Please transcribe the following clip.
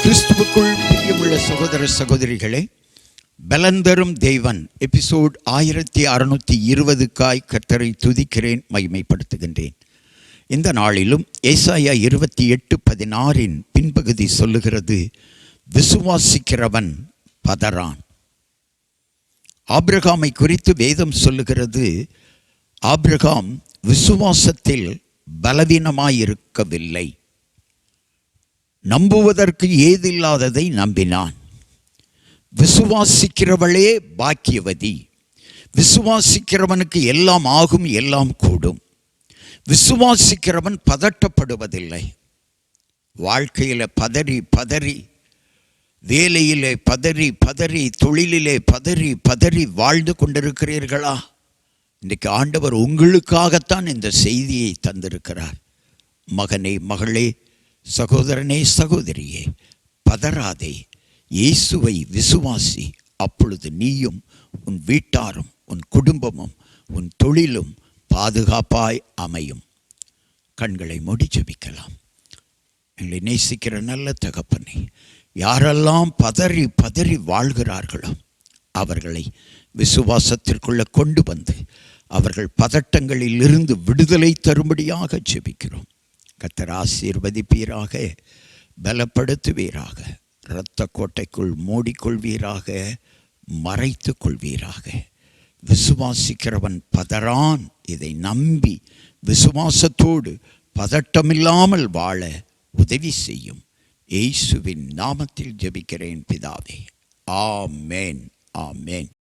கிறிஸ்துவுக்குள் பிரியமுள்ள சகோதர சகோதரிகளே, பலந்தரும் தேவன் எபிசோட் 1620க்காய் கர்த்தரை துதிக்கிறேன், மகிமைப்படுத்துகின்றேன். இந்த நாளிலும் ஏசாயா 28:16 பின்பகுதி சொல்லுகிறது, விசுவாசிக்கிறவன் பதறான். ஆபிரகாமை குறித்து வேதம் சொல்லுகிறது, ஆபிரகாம் விசுவாசத்தில் பலவீனமாயிருக்கவில்லை, நம்புவதற்கு ஏதில்லாததை நம்பினான். விசுவாசிக்கிறவளே பாக்கியவதி. விசுவாசிக்கிறவனுக்கு எல்லாம் ஆகும், எல்லாம் கூடும். விசுவாசிக்கிறவன் பதட்டப்படுவதில்லை. வாழ்க்கையில் பதறி பதறி, வேலையிலே பதறி பதறி, தொழிலிலே பதறி பதறி வாழ்ந்து கொண்டிருக்கிறீர்களா? இன்றைக்கு ஆண்டவர் உங்களுக்காகத்தான் இந்த செய்தியை தந்திருக்கிறார். மகனே, மகளே, சகோதரனே, சகோதரியே, பதறாதே, இயேசுவை விசுவாசி. அப்பொழுது நீயும் உன் வீட்டாரும் உன் குடும்பமும் உன் தொழிலும் பாதுகாப்பாய் அமையும். கண்களை மூடி ஜெபிக்கலாம். எங்களை நேசிக்கிற நல்ல தகப்பனே, யாரெல்லாம் பதறி பதறி வாழ்கிறார்களோ அவர்களை விசுவாசத்திற்குள்ள கொண்டு வந்து அவர்கள் பதட்டங்களில் இருந்து விடுதலை தரும்படியாக ஜெபிக்கிறோம். கர்த்தர் ஆசீர்வதிப்பீராக, பலப்படுத்துவீராக, இரத்த கோட்டைக்குள் மூடிக்கொள்வீராக, மறைத்து கொள்வீராக. விசுவாசிக்கிறவன் பதறான். இதை நம்பி விசுவாசத்தோடு பதட்டமில்லாமல் வாழ உதவி செய்யும். இயேசுவின் நாமத்தில் ஜெபிக்கிறேன் பிதாவே, ஆமேன், ஆமேன்.